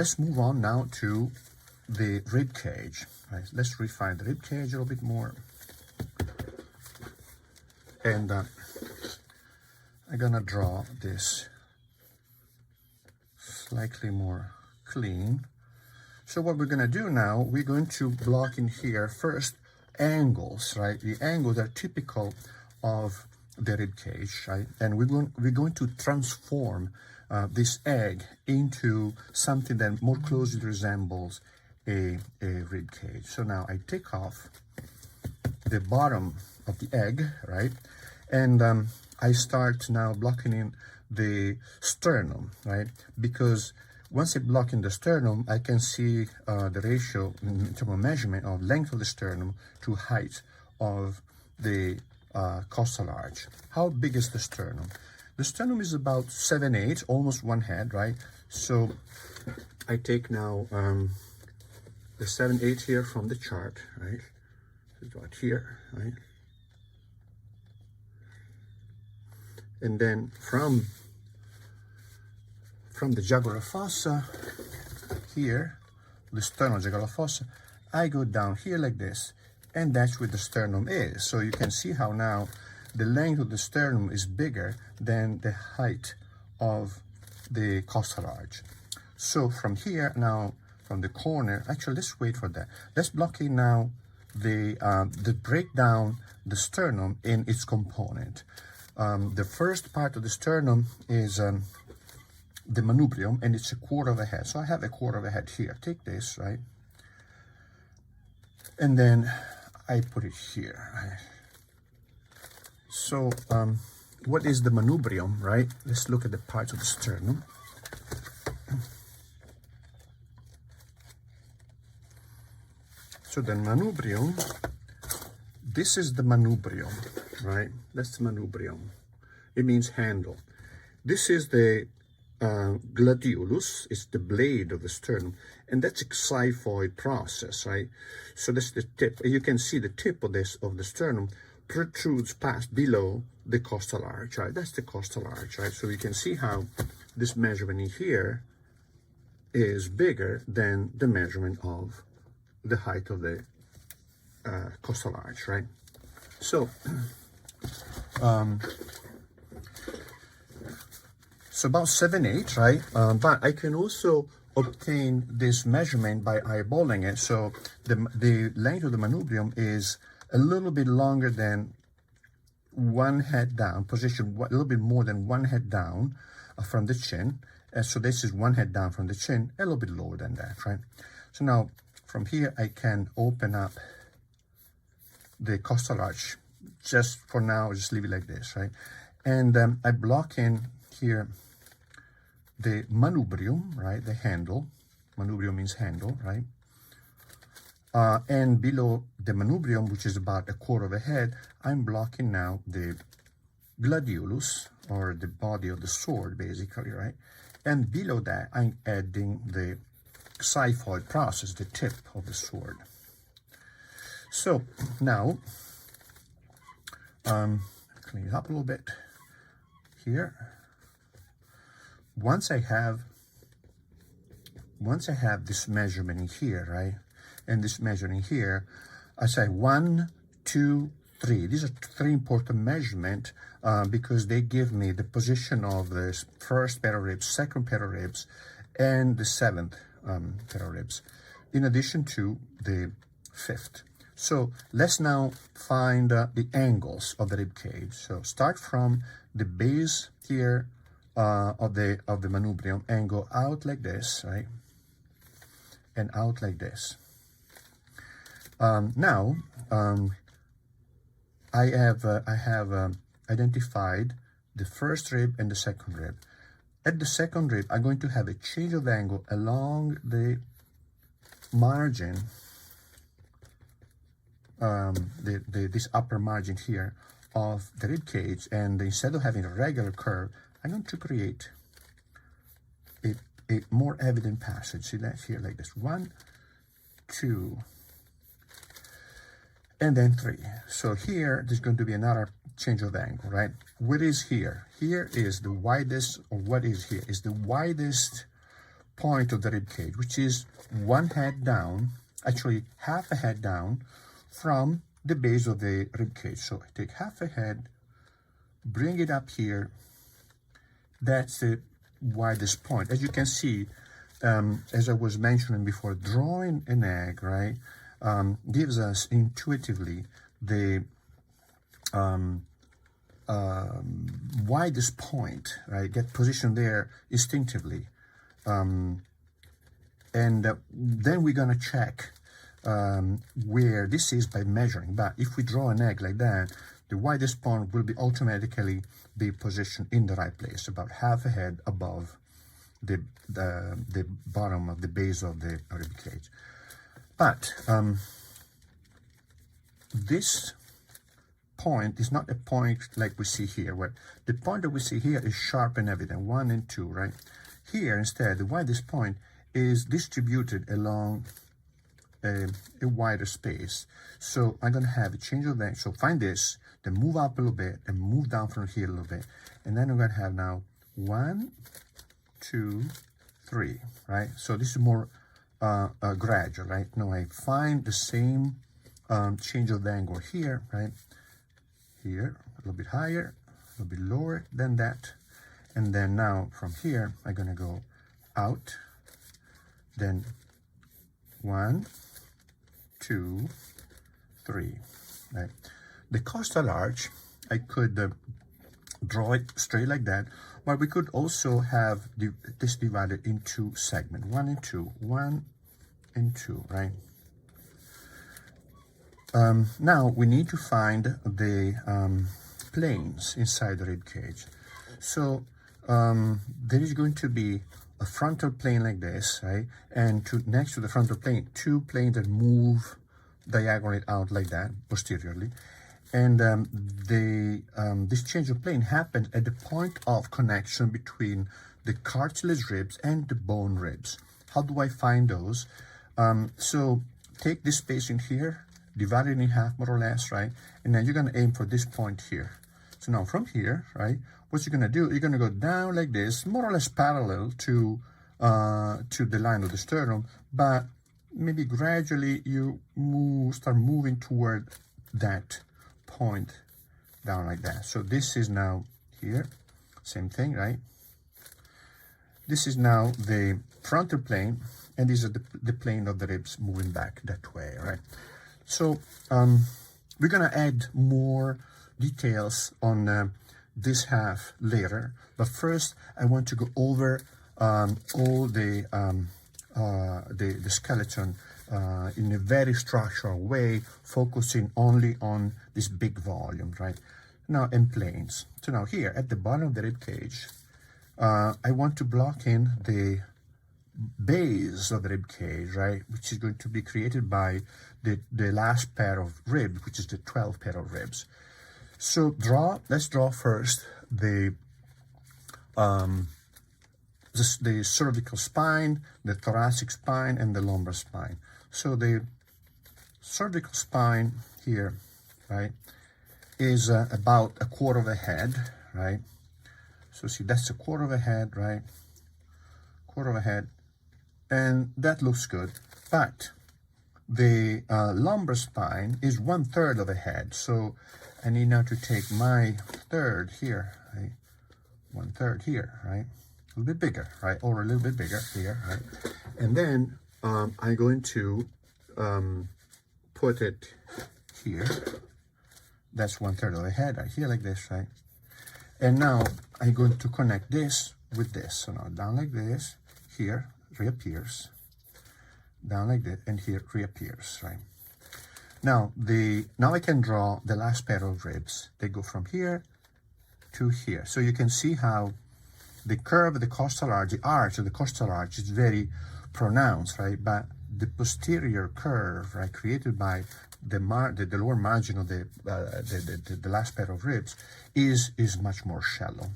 let's move on now to the rib cage. Right? Let's refine the rib cage a little bit more. And I'm gonna draw this slightly more clean. So what we're gonna do now, we're going to block in here first angles, right? The angles are typical of the rib cage, right? And we're going to transform this egg into something that more closely resembles a rib cage. So now I take off the bottom of the egg, right? And I start now blocking in the sternum, right? Because once I block in the sternum, I can see the ratio in terms of measurement of length of the sternum to height of the costal arch. How big is the sternum? The sternum is about 7/8, almost one head, right? So I take now the 7/8 here from the chart, right? It's right here, right? And then from the jugular fossa here, the sternal jugular fossa, I go down here like this, and that's where the sternum is. So you can see how now the length of the sternum is bigger than the height of the costal arch. So from here now, from the corner, actually let's wait for that. Let's block in now the breakdown the sternum in its component. The first part of the sternum is the manubrium, and it's 1/4 of a head. So I have 1/4 of a head here. Take this, right? And then I put it here, right? So what is the manubrium, right? Let's look at the parts of the sternum. So the manubrium, this is the manubrium, right? That's the manubrium. It means handle. This is the gladulus, is the blade of the sternum, and that's a xiphoid process, right? So that's the tip. You can see the tip of the sternum protrudes past below the costal arch, right? That's the costal arch, right? So you can see how this measurement in here is bigger than the measurement of the height of the costal arch, right? So so about 7/8, right? But I can also obtain this measurement by eyeballing it. So the length of the manubrium is a little bit longer than one head down, position a little bit more than one head down from the chin. And so this is one head down from the chin, a little bit lower than that, right? So now from here, I can open up the costal arch. Just for now, just leave it like this, right? And I block in here the manubrium, right? The handle. Manubrium means handle, right? And below the manubrium, which is about 1/4 of a head, I'm blocking now the gladulus, or the body of the sword, basically, right? And below that, I'm adding the xiphoid process, the tip of the sword. So now, clean it up a little bit here. Once I have this measurement in here, right, and this measurement here, I say 1, 2, 3. These are 3 important measurements because they give me the position of the first pair of ribs, second pair of ribs, and the 7th pair of ribs, in addition to the 5th. So let's now find the angles of the rib cage. So start from the base here of the manubrium and go out like this, right, and out like this. Now I have identified the first rib and the second rib. At the second rib, I'm going to have a change of angle along the margin, this upper margin here of the rib cage, and instead of having a regular curve, I'm going to create a more evident passage. See that here, like this: 1, 2, and then 3. So here, there's going to be another change of angle, right? What is here? Here is the widest, or what is here is the widest point of the rib cage, which is one head down, actually half a head down from the base of the rib cage. So I take half a head, bring it up here. That's the widest point. As you can see, as I was mentioning before, drawing an egg, right, gives us intuitively the widest point, right, get positioned there instinctively. And then we're gonna check where this is by measuring. But if we draw an egg like that, the widest point will be automatically be positioned in the right place, about half a head above the bottom of the base of the rib cage. But this point is not a point like we see here, where the point that we see here is sharp and evident, 1 and 2, right? Here, instead, the widest point is distributed along a wider space. So I'm going to have a change of length. So find this, then move up a little bit, and move down from here a little bit. And then I'm going to have now 1, 2, 3, right? So this is more gradual, right? Now I find the same change of angle here, right? Here, a little bit higher, a little bit lower than that. And then now from here, I'm going to go out, then 1, 2, 3, right? The costal arch, I could draw it straight like that, but we could also have this divided into segments, 1 and 2, 1 and 2, right? Now we need to find the planes inside the rib cage. So there is going to be a frontal plane like this, right? And next to the frontal plane, 2 planes that move diagonally out like that, posteriorly. And this change of plane happens at the point of connection between the cartilage ribs and the bone ribs. How do I find those? So take this space in here, divide it in half more or less, right? And then you're going to aim for this point here. So now from here, right, what you're going to do, you're going to go down like this, more or less parallel to the line of the sternum, but maybe gradually you start moving toward that point down like that. So this is now here, same thing, right? This is now the frontal plane, and this is the plane of the ribs moving back that way, right? So we're gonna add more details on this half later, but first I want to go over all the skeleton in a very structural way, focusing only on this big volume, right? Now, and planes. So now here at the bottom of the rib cage, I want to block in the base of the rib cage, right, which is going to be created by the last pair of ribs, which is the 12th pair of ribs. So let's draw first the cervical spine, the thoracic spine, and the lumbar spine. So the cervical spine here, right, is about a quarter of a head, right? So see, that's a quarter of a head, right? Quarter of a head, and that looks good. But the lumbar spine is 1/3 of a head. So I need now to take my third here, right? 1/3 here, right? A little bit bigger, right? Or a little bit bigger here, right? And then I'm going to put it here. That's 1/3 of the head right here like this, right? And now I'm going to connect this with this. So now down like this, here reappears, down like this, and here reappears, right? Now I can draw the last pair of ribs. They go from here to here. So you can see how the curve of the costal arch, the arch of the costal arch is very pronounced, right? But the posterior curve, right, created by the lower margin of the last pair of ribs is much more shallow.